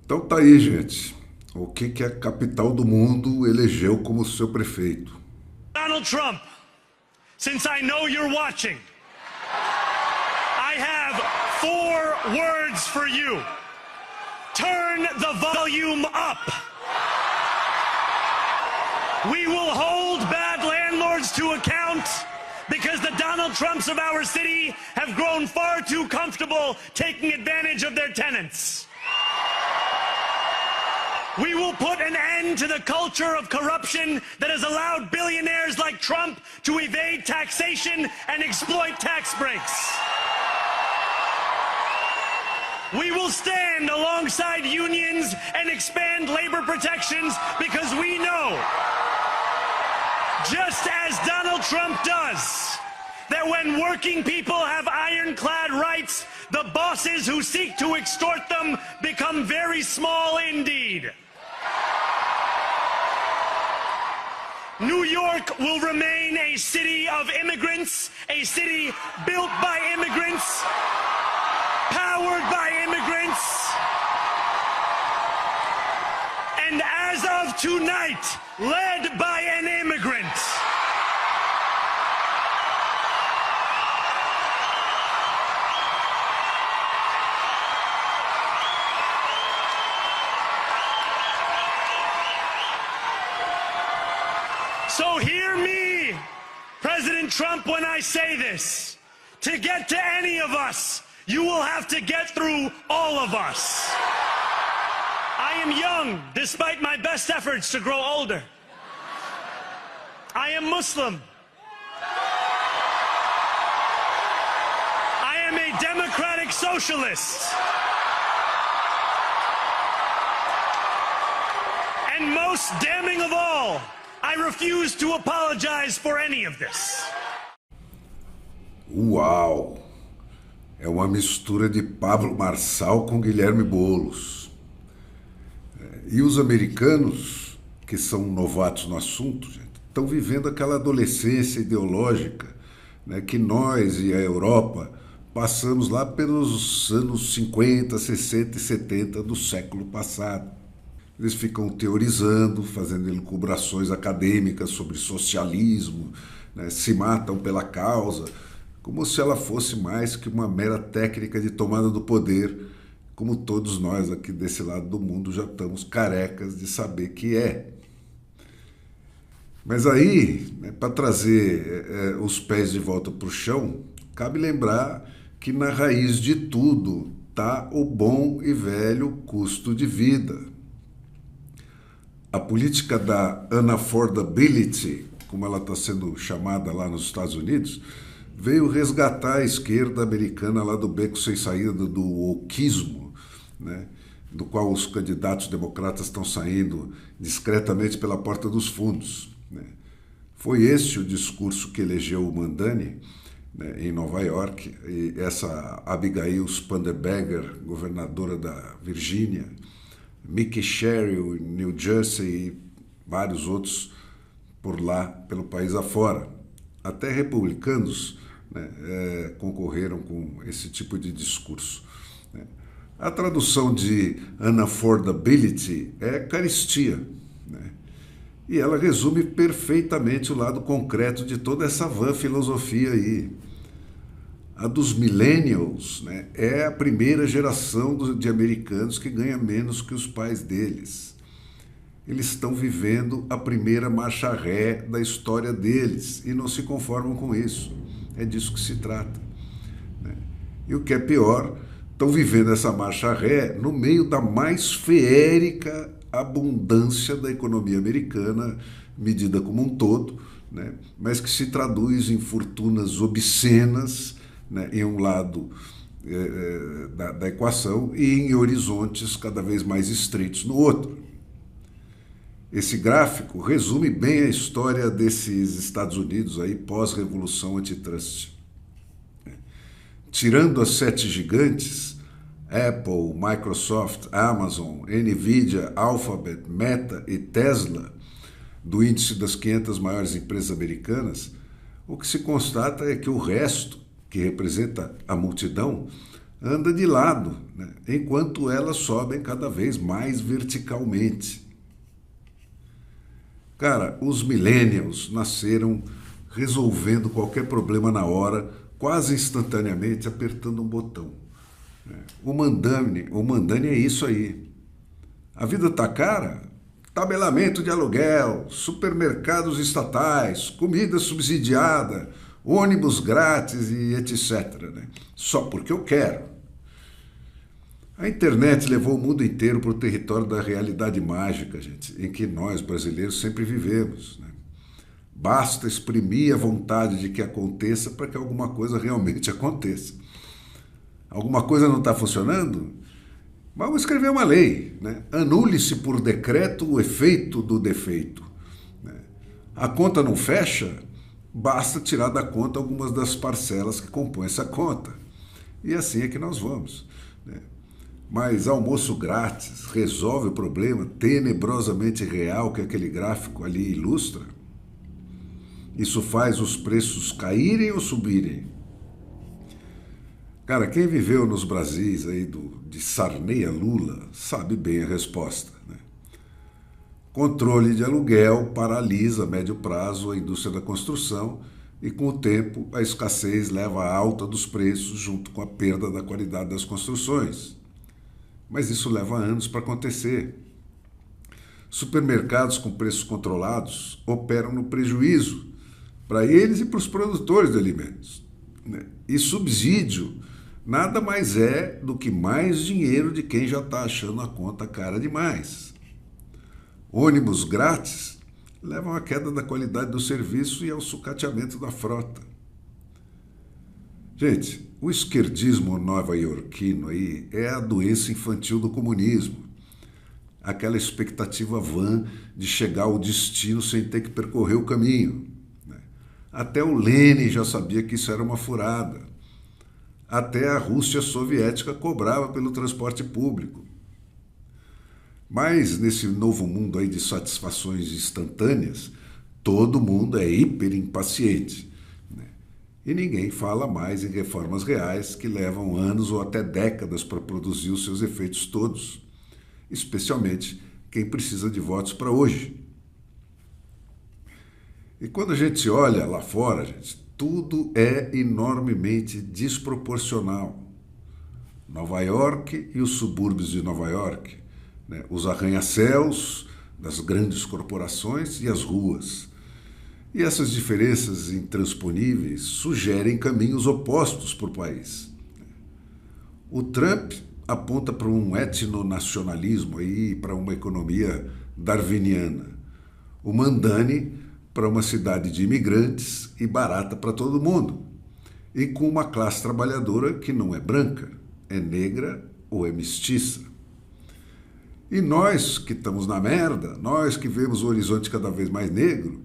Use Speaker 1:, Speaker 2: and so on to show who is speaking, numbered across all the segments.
Speaker 1: Então tá aí, gente. O que a capital do mundo elegeu como seu prefeito?
Speaker 2: Donald Trump, since I know you're watching, I have 4 words for you. Turn the volume up. We will hold bad landlords to account because the Donald Trumps of our city have grown far too comfortable taking advantage of their tenants. We will put an end to the culture of corruption that has allowed billionaires like Trump to evade taxation and exploit tax breaks. We will stand alongside unions and expand labor protections because we know, just as Donald Trump does, that when working people have ironclad rights, the bosses who seek to extort them become very small indeed. New York will remain a city of immigrants, a city built by immigrants, powered by immigrants, and as of tonight, led by an immigrant. So hear me, President Trump, when I say this. To get to any of us, you will have to get through all of us. I am young, despite my best efforts to grow older. I am Muslim. I am a democratic socialist. And most damning of all, I refuse to apologize for any of this.
Speaker 1: Uau! É uma mistura de Pablo Marçal com Guilherme Boulos. E os americanos, que são novatos no assunto, gente, estão vivendo aquela adolescência ideológica, né, que nós e a Europa passamos lá pelos anos 50, 60 e 70 do século passado. Eles ficam teorizando, fazendo elucubrações acadêmicas sobre socialismo, né, se matam pela causa, como se ela fosse mais que uma mera técnica de tomada do poder, como todos nós aqui desse lado do mundo já estamos carecas de saber que é. Mas aí, né, para trazer os pés de volta para o chão, cabe lembrar que na raiz de tudo está o bom e velho custo de vida. A política da unaffordability, como ela está sendo chamada lá nos Estados Unidos, veio resgatar a esquerda americana lá do beco sem saída do wokeismo, né, do qual os candidatos democratas estão saindo discretamente pela porta dos fundos. Né. Foi esse o discurso que elegeu o Mandani, né, em Nova York, e essa Abigail Spanberger, governadora da Virgínia, Mickey Sherrill, New Jersey e vários outros por lá, pelo país afora. Até republicanos, né, concorreram com esse tipo de discurso. Né. A tradução de unaffordability é carestia, né, e ela resume perfeitamente o lado concreto de toda essa vã filosofia aí. A dos millennials, né, é a primeira geração de americanos que ganha menos que os pais deles. Eles estão vivendo a primeira marcha ré da história deles e não se conformam com isso. É disso que se trata. Né? E o que é pior, estão vivendo essa marcha ré no meio da mais feérica abundância da economia americana, medida como um todo, né, mas que se traduz em fortunas obscenas, né, em um lado da equação e em horizontes cada vez mais estreitos no outro. Esse gráfico resume bem a história desses Estados Unidos aí pós-revolução antitrust. Tirando as 7 gigantes, Apple, Microsoft, Amazon, Nvidia, Alphabet, Meta e Tesla, do índice das 500 maiores empresas americanas, o que se constata é que o resto, que representa a multidão, anda de lado, né? Enquanto elas sobem cada vez mais verticalmente. Cara, os millennials nasceram resolvendo qualquer problema na hora, quase instantaneamente, apertando um botão. O Mandani é isso aí. A vida tá cara? Tabelamento de aluguel, supermercados estatais, comida subsidiada, ônibus grátis e etc. Né? Só porque eu quero. A internet levou o mundo inteiro para o território da realidade mágica, gente, em que nós, brasileiros, sempre vivemos. Né? Basta exprimir a vontade de que aconteça para que alguma coisa realmente aconteça. Alguma coisa não está funcionando? Vamos escrever uma lei. Né? Anule-se por decreto o efeito do defeito. Né? A conta não fecha? Basta tirar da conta algumas das parcelas que compõem essa conta. E assim é que nós vamos. Né? Mas almoço grátis resolve o problema tenebrosamente real que aquele gráfico ali ilustra? Isso faz os preços caírem ou subirem? Cara, quem viveu nos Brasis aí de Sarney a Lula sabe bem a resposta. Né? Controle de aluguel paralisa a médio prazo a indústria da construção e, com o tempo, a escassez leva à alta dos preços junto com a perda da qualidade das construções. Mas isso leva anos para acontecer. Supermercados com preços controlados operam no prejuízo para eles e para os produtores de alimentos. Né? E subsídio nada mais é do que mais dinheiro de quem já está achando a conta cara demais. Ônibus grátis levam à queda da qualidade do serviço e ao sucateamento da frota. Gente, o esquerdismo nova-iorquino aí é a doença infantil do comunismo. Aquela expectativa vã de chegar ao destino sem ter que percorrer o caminho. Até o Lenin já sabia que isso era uma furada. Até a Rússia soviética cobrava pelo transporte público. Mas nesse novo mundo aí de satisfações instantâneas, todo mundo é hiper impaciente. E ninguém fala mais em reformas reais que levam anos ou até décadas para produzir os seus efeitos todos, especialmente quem precisa de votos para hoje. E quando a gente olha lá fora, gente, tudo é enormemente desproporcional. Nova York e os subúrbios de Nova York, né? Os arranha-céus das grandes corporações e as ruas. E essas diferenças intransponíveis sugerem caminhos opostos para o país. O Trump aponta para um etnonacionalismo e para uma economia darwiniana. O Mandani para uma cidade de imigrantes e barata para todo mundo. E com uma classe trabalhadora que não é branca, é negra ou é mestiça. E nós que estamos na merda, nós que vemos o horizonte cada vez mais negro,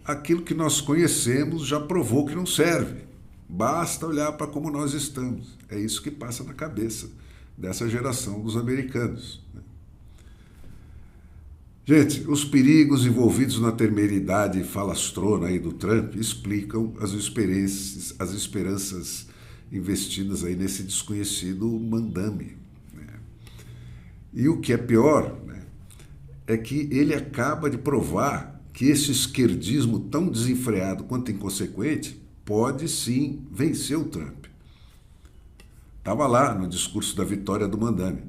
Speaker 1: aquilo que nós conhecemos já provou que não serve. Basta olhar para como nós estamos. É isso que passa na cabeça dessa geração dos americanos. Gente, os perigos envolvidos na temeridade falastrona aí do Trump explicam as esperanças investidas aí nesse desconhecido Mandani. E o que é pior, é que ele acaba de provar que esse esquerdismo tão desenfreado quanto inconsequente pode sim vencer o Trump. Estava lá no discurso da vitória do Mandani.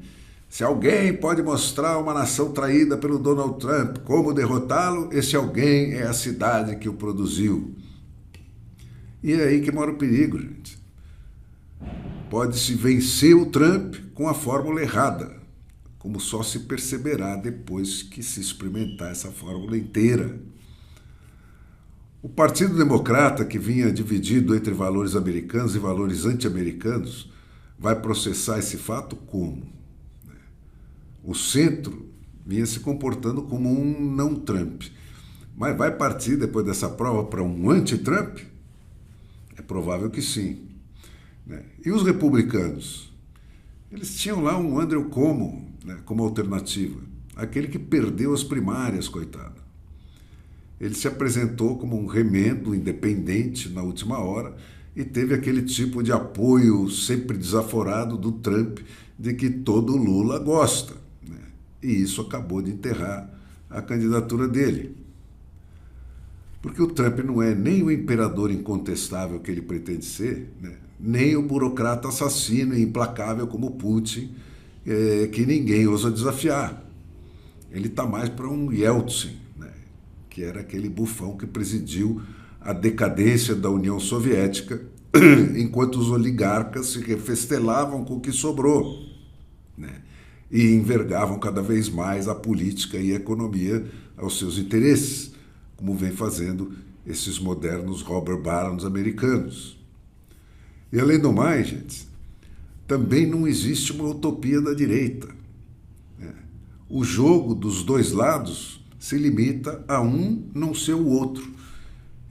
Speaker 1: Se alguém pode mostrar uma nação traída pelo Donald Trump como derrotá-lo, esse alguém é a cidade que o produziu. E é aí que mora o perigo, gente. Pode-se vencer o Trump com a fórmula errada, como só se perceberá depois que se experimentar essa fórmula inteira. O Partido Democrata, que vinha dividido entre valores americanos e valores anti-americanos, vai processar esse fato como? O centro vinha se comportando como um não-Trump, mas vai partir depois dessa prova para um anti-Trump? É provável que sim. E os republicanos? Eles tinham lá um Andrew Cuomo, como alternativa, aquele que perdeu as primárias, coitado. Ele se apresentou como um remendo independente na última hora e teve aquele tipo de apoio sempre desaforado do Trump de que todo Lula gosta, né? E isso acabou de enterrar a candidatura dele. Porque o Trump não é nem o imperador incontestável que ele pretende ser, né? Nem o burocrata assassino e implacável como Putin, que ninguém ousa desafiar. Ele está mais para um Yeltsin, né? Que era aquele bufão que presidiu a decadência da União Soviética, enquanto os oligarcas se refestelavam com o que sobrou, né? E envergavam cada vez mais a política e a economia aos seus interesses, como vem fazendo esses modernos robber barons americanos. E além do mais, gente, também não existe uma utopia da direita, né? O jogo dos dois lados se limita a um não ser o outro.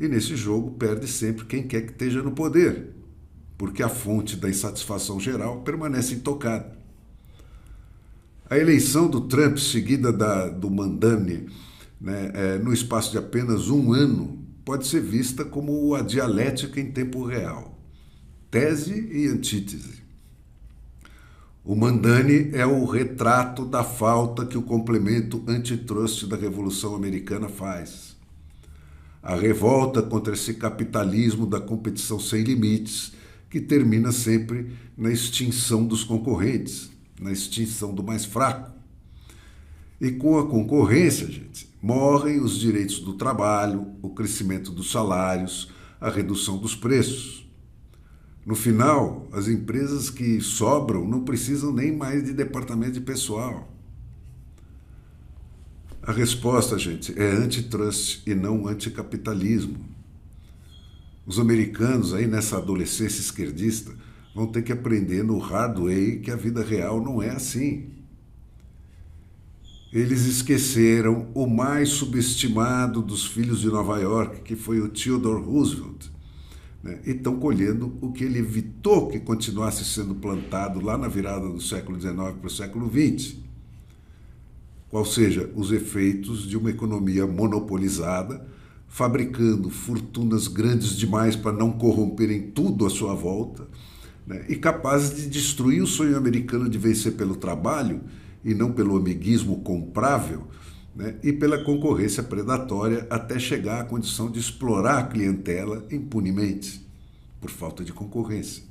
Speaker 1: E nesse jogo perde sempre quem quer que esteja no poder, porque a fonte da insatisfação geral permanece intocada. A eleição do Trump, seguida do Mandani, né, no espaço de apenas um ano, pode ser vista como a dialética em tempo real. Tese e antítese. O Mandani é o retrato da falta que o complemento antitrust da Revolução Americana faz. A revolta contra esse capitalismo da competição sem limites, que termina sempre na extinção dos concorrentes, na extinção do mais fraco. E com a concorrência, gente, morrem os direitos do trabalho, o crescimento dos salários, a redução dos preços. No final, as empresas que sobram não precisam nem mais de departamento de pessoal. A resposta, gente, é antitrust e não anticapitalismo. Os americanos, aí nessa adolescência esquerdista, vão ter que aprender no hard way que a vida real não é assim. Eles esqueceram o mais subestimado dos filhos de Nova York, que foi o Theodore Roosevelt, né? E estão colhendo o que ele evitou que continuasse sendo plantado lá na virada do século XIX para o século XX. Qual seja, os efeitos de uma economia monopolizada, fabricando fortunas grandes demais para não corromperem tudo à sua volta, né? E capazes de destruir o sonho americano de vencer pelo trabalho e não pelo amiguismo comprável, né? E pela concorrência predatória até chegar à condição de explorar a clientela impunemente, por falta de concorrência.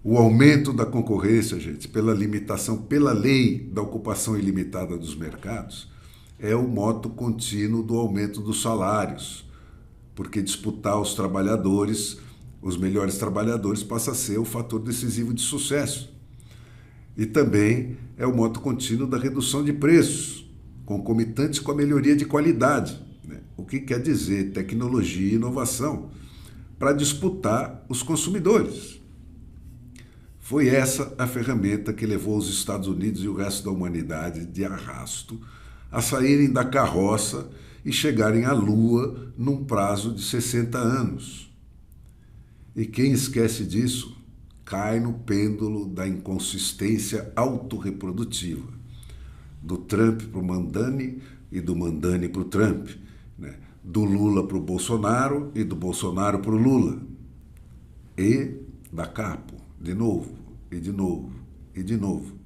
Speaker 1: O aumento da concorrência, gente, pela limitação, pela lei da ocupação ilimitada dos mercados, é o moto contínuo do aumento dos salários, porque disputar os trabalhadores, os melhores trabalhadores, passa a ser o fator decisivo de sucesso. E também é o moto contínuo da redução de preços, concomitante com a melhoria de qualidade, né? O que quer dizer tecnologia e inovação, para disputar os consumidores. Foi essa a ferramenta que levou os Estados Unidos e o resto da humanidade de arrasto a saírem da carroça e chegarem à Lua num prazo de 60 anos. E quem esquece disso cai no pêndulo da inconsistência autorreprodutiva, do Trump para o Mandani e do Mandani para o Trump, né? Do Lula para o Bolsonaro e do Bolsonaro para o Lula. E da capo, de novo, e de novo, e de novo.